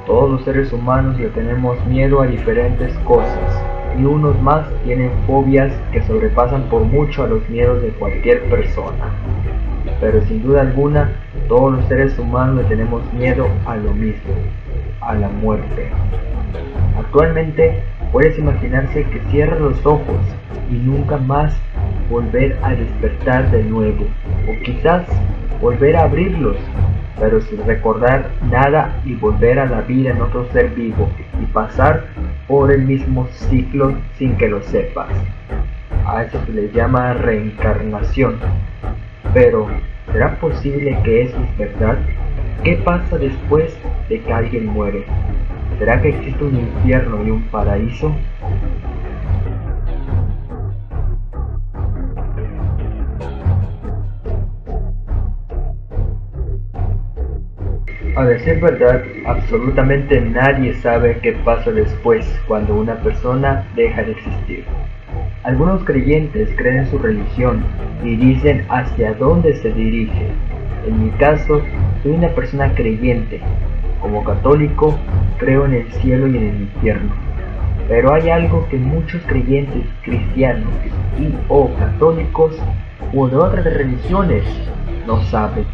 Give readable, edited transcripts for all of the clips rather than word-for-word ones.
Todos los seres humanos le tenemos miedo a diferentes cosas, y unos más tienen fobias que sobrepasan por mucho a los miedos de cualquier persona. Pero sin duda alguna, todos los seres humanos le tenemos miedo a lo mismo, a la muerte. Actualmente puedes imaginarse que cierras los ojos y nunca más volver a despertar de nuevo, o quizás volver a abrirlos, pero sin recordar nada y volver a la vida en otro ser vivo y pasar por el mismo ciclo sin que lo sepas. A eso se le llama reencarnación. Pero, ¿será posible que eso es verdad? ¿Qué pasa después de que alguien muere? ¿Será que existe un infierno y un paraíso? A decir verdad, absolutamente nadie sabe qué pasa después cuando una persona deja de existir. Algunos creyentes creen en su religión y dicen hacia dónde se dirige. En mi caso, soy una persona creyente. Como católico, creo en el cielo y en el infierno. Pero hay algo que muchos creyentes cristianos y o católicos o de otras religiones no saben.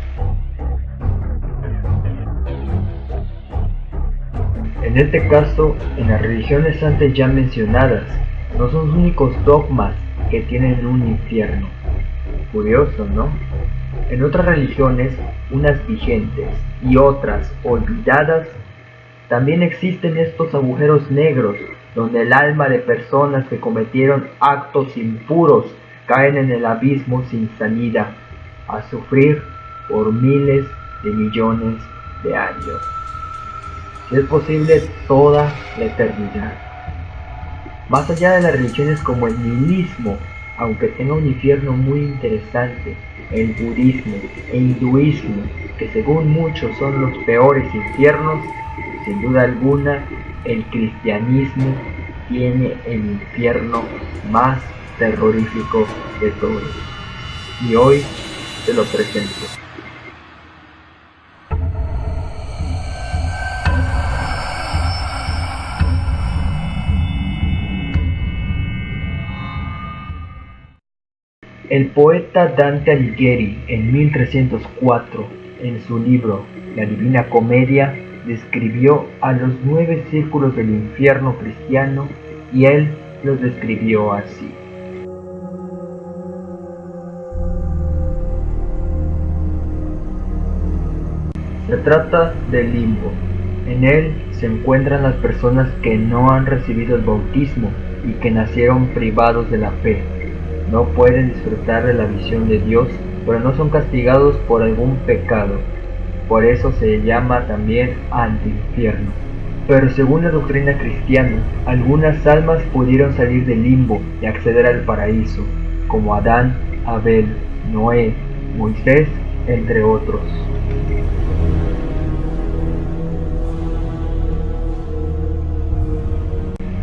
En este caso, en las religiones antes ya mencionadas, no son los únicos dogmas que tienen un infierno. Curioso, ¿no? En otras religiones, unas vigentes y otras olvidadas, también existen estos agujeros negros donde el alma de personas que cometieron actos impuros caen en el abismo sin salida, a sufrir por miles de millones de años. Si es posible, toda la eternidad. Más allá de las religiones como el nihilismo, aunque tenga un infierno muy interesante, el budismo e hinduismo, que según muchos son los peores infiernos, sin duda alguna, el cristianismo tiene el infierno más terrorífico de todos. Y hoy te lo presento. El poeta Dante Alighieri, en 1304, en su libro La Divina Comedia, describió a los 9 círculos del infierno cristiano y él los describió así. Se trata del limbo. En él se encuentran las personas que no han recibido el bautismo y que nacieron privados de la fe. No pueden disfrutar de la visión de Dios, pero no son castigados por algún pecado. Por eso se llama también antiinfierno. Pero según la doctrina cristiana, algunas almas pudieron salir del limbo y acceder al paraíso, como Adán, Abel, Noé, Moisés, entre otros.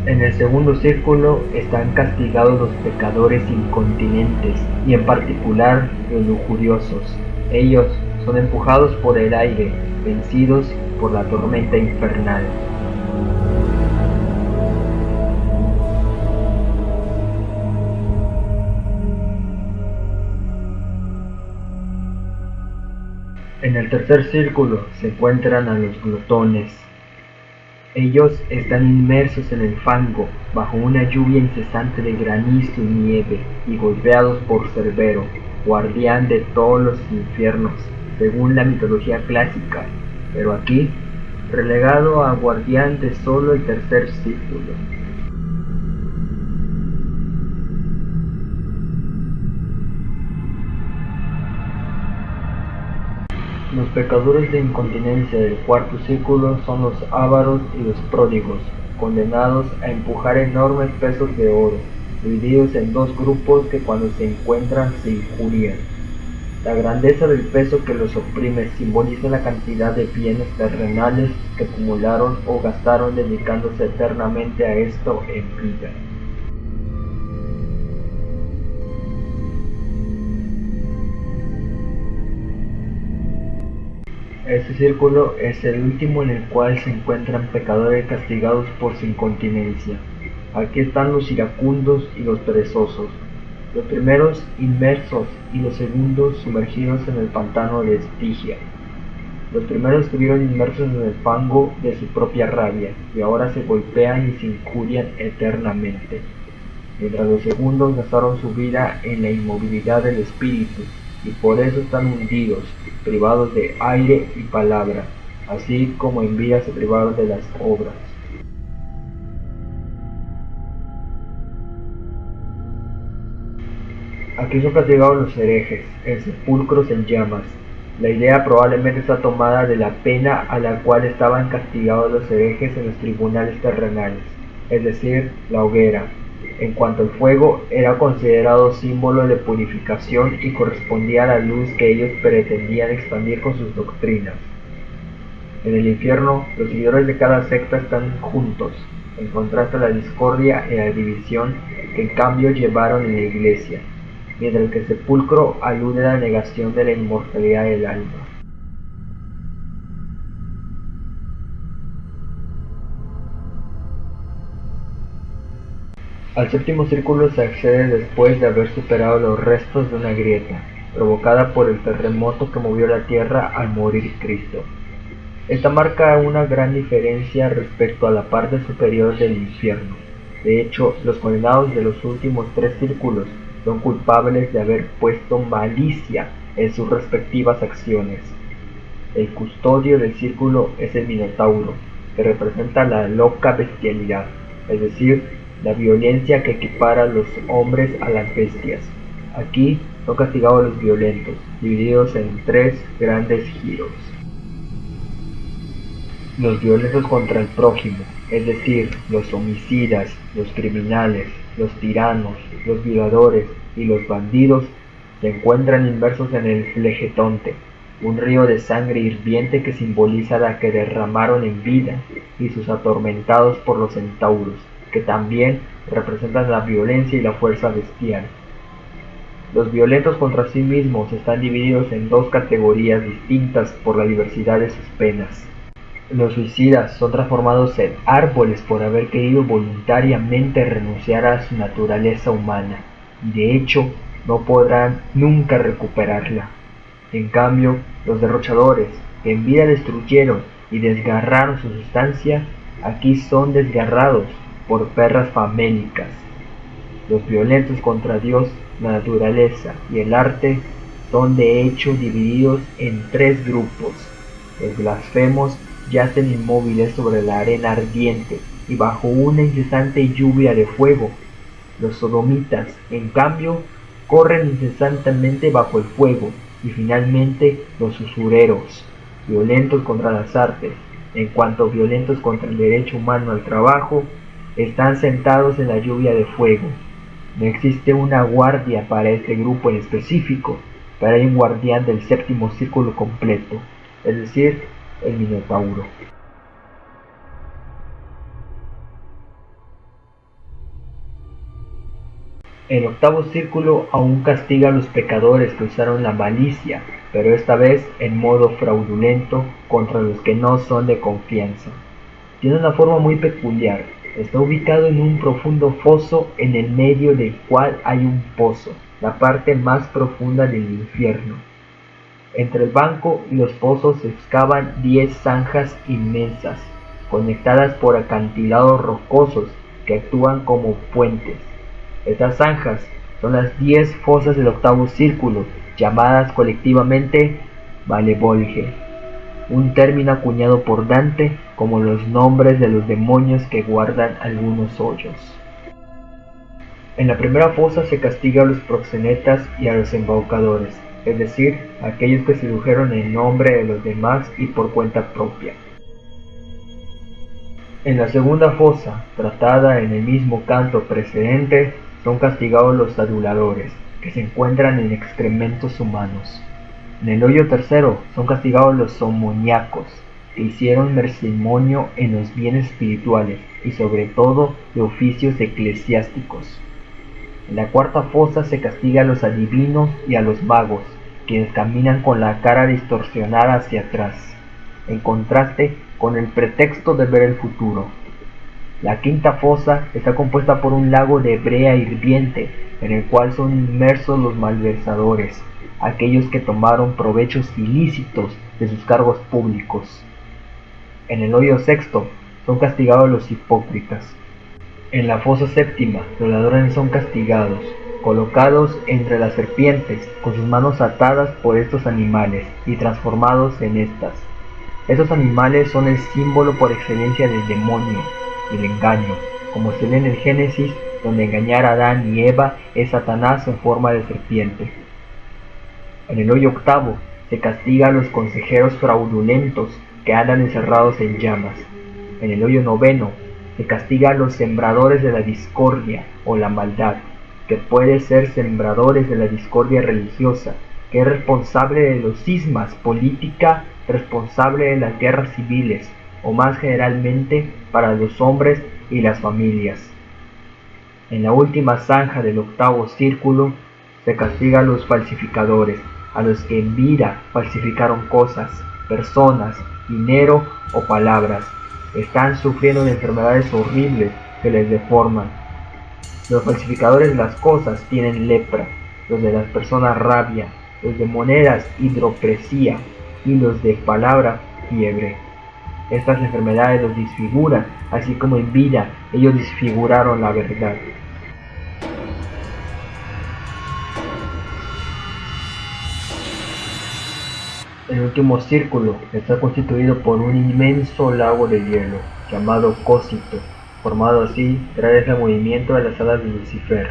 En el segundo círculo están castigados los pecadores incontinentes y en particular los lujuriosos. Ellos son empujados por el aire, vencidos por la tormenta infernal. En el tercer círculo se encuentran a los glotones. Ellos están inmersos en el fango, bajo una lluvia incesante de granizo y nieve, y golpeados por Cerbero, guardián de todos los infiernos, según la mitología clásica, pero aquí, relegado a guardián de solo el tercer círculo. Los pecadores de incontinencia del cuarto círculo son los ávaros y los pródigos, condenados a empujar enormes pesos de oro, divididos en dos grupos que cuando se encuentran se injurian. La grandeza del peso que los oprime simboliza la cantidad de bienes terrenales que acumularon o gastaron dedicándose eternamente a esto en vida. Este círculo es el último en el cual se encuentran pecadores castigados por su incontinencia. Aquí están los iracundos y los perezosos, los primeros inmersos y los segundos sumergidos en el pantano de Estigia. Los primeros estuvieron inmersos en el fango de su propia rabia y ahora se golpean y se injurian eternamente, mientras los segundos gastaron su vida en la inmovilidad del espíritu y por eso están hundidos, privados de aire y palabra, así como en vida se privaron de las obras. Aquí son castigados los herejes, en sepulcros en llamas. La idea probablemente está tomada de la pena a la cual estaban castigados los herejes en los tribunales terrenales, es decir, la hoguera. En cuanto al fuego, era considerado símbolo de purificación y correspondía a la luz que ellos pretendían expandir con sus doctrinas. En el infierno, los seguidores de cada secta están juntos, en contraste a la discordia y la división que en cambio llevaron en la iglesia, mientras que el sepulcro alude a la negación de la inmortalidad del alma. Al séptimo círculo se accede después de haber superado los restos de una grieta, provocada por el terremoto que movió la tierra al morir Cristo. Esta marca una gran diferencia respecto a la parte superior del infierno. De hecho, los condenados de los últimos tres círculos son culpables de haber puesto malicia en sus respectivas acciones. El custodio del círculo es el Minotauro, que representa la loca bestialidad, es decir, la violencia que equipara a los hombres a las bestias. Aquí son castigados los violentos, divididos en tres grandes giros. Los violentos contra el prójimo, es decir, los homicidas, los criminales, los tiranos, los violadores y los bandidos, se encuentran inmersos en el Flegetonte, un río de sangre hirviente que simboliza la que derramaron en vida, y sus atormentados por los centauros, que también representan la violencia y la fuerza bestial. Los violentos contra sí mismos están divididos en dos categorías distintas por la diversidad de sus penas. Los suicidas son transformados en árboles por haber querido voluntariamente renunciar a su naturaleza humana, y de hecho no podrán nunca recuperarla. En cambio, los derrochadores, que en vida destruyeron y desgarraron su sustancia, aquí son desgarrados por perras famélicas. Los violentos contra Dios, la naturaleza y el arte son de hecho divididos en tres grupos. Los blasfemos yacen inmóviles sobre la arena ardiente y bajo una incesante lluvia de fuego. Los sodomitas, en cambio, corren incesantemente bajo el fuego. Y finalmente los usureros, violentos contra las artes, en cuanto violentos contra el derecho humano al trabajo, están sentados en la lluvia de fuego. No existe una guardia para este grupo en específico, pero hay un guardián del séptimo círculo completo, es decir, el Minotauro. El octavo círculo aún castiga a los pecadores que usaron la malicia, pero esta vez en modo fraudulento contra los que no son de confianza. Tiene una forma muy peculiar. Está ubicado en un profundo foso en el medio del cual hay un pozo, la parte más profunda del infierno. Entre el banco y los pozos se excavan 10 zanjas inmensas, conectadas por acantilados rocosos que actúan como puentes. Estas zanjas son las 10 fosas del octavo círculo, llamadas colectivamente Malevolge, un término acuñado por Dante como los nombres de los demonios que guardan algunos hoyos. En la primera fosa se castiga a los proxenetas y a los embaucadores, es decir, a aquellos que sedujeron en nombre de los demás y por cuenta propia. En la segunda fosa, tratada en el mismo canto precedente, son castigados los aduladores, que se encuentran en excrementos humanos. En el hoyo tercero son castigados los somoniacos, que hicieron mercimonio en los bienes espirituales y sobre todo de oficios eclesiásticos. En la cuarta fosa se castiga a los adivinos y a los magos, quienes caminan con la cara distorsionada hacia atrás. en contraste con el pretexto de ver el futuro. La quinta fosa está compuesta por un lago de brea hirviente, en el cual son inmersos los malversadores, aquellos que tomaron provechos ilícitos de sus cargos públicos. En el hoyo sexto son castigados los hipócritas. En la fosa séptima los ladrones son castigados, colocados entre las serpientes, con sus manos atadas por estos animales y transformados en estas. Estos animales son el símbolo por excelencia del demonio y el engaño, como se lee en el Génesis, donde engañar a Adán y Eva es Satanás en forma de serpiente. En el hoyo octavo se castiga a los consejeros fraudulentos que andan encerrados en llamas. En el hoyo noveno se castiga a los sembradores de la discordia o la maldad, que puede ser sembradores de la discordia religiosa, que es responsable de los cismas política, responsable de las guerras civiles, o más generalmente para los hombres y las familias. En la última zanja del octavo círculo se castiga a los falsificadores, a los que en vida falsificaron cosas, personas, dinero o palabras. Están sufriendo de enfermedades horribles que les deforman. Los falsificadores de las cosas tienen lepra, los de las personas rabia, los de monedas hidropresía y los de palabra fiebre. Estas enfermedades los disfiguran, así como en vida ellos disfiguraron la verdad. El último círculo está constituido por un inmenso lago de hielo, llamado Cósito, formado así gracias al movimiento de las alas de Lucifer.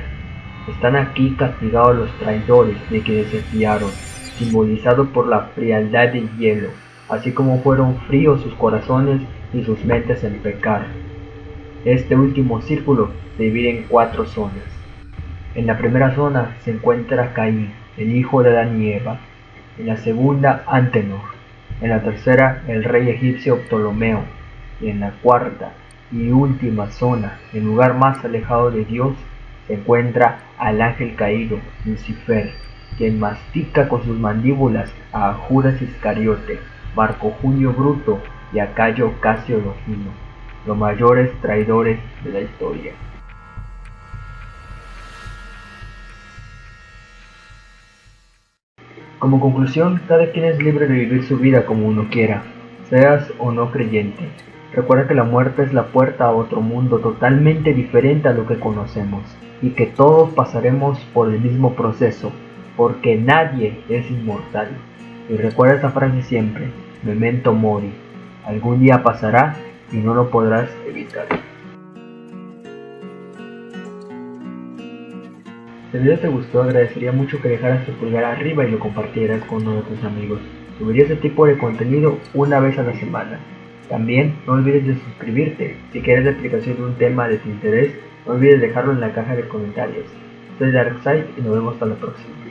Están aquí castigados los traidores de quienes se fiaron, simbolizados por la frialdad del hielo, así como fueron fríos sus corazones y sus mentes en pecar. Este último círculo se divide en 4 zonas. En la primera zona se encuentra Caín, el hijo de Adán y Eva. En la segunda, Antenor. En la tercera, el rey egipcio Ptolomeo. Y en la cuarta y última zona, el lugar más alejado de Dios, se encuentra al ángel caído, Lucifer, quien mastica con sus mandíbulas a Judas Iscariote, Marco Junio Bruto y a Cayo Casio Longino, los mayores traidores de la historia. Como conclusión, cada quien es libre de vivir su vida como uno quiera, seas o no creyente. Recuerda que la muerte es la puerta a otro mundo totalmente diferente a lo que conocemos, y que todos pasaremos por el mismo proceso, porque nadie es inmortal. Y recuerda esta frase siempre, memento mori, algún día pasará y no lo podrás evitar. Si el video te gustó, agradecería mucho que dejaras tu pulgar arriba y lo compartieras con uno de tus amigos. Subiría este tipo de contenido una vez a la semana. También no olvides de suscribirte. Si quieres la explicación de un tema de tu interés, no olvides dejarlo en la caja de comentarios. Soy Darkside y nos vemos hasta la próxima.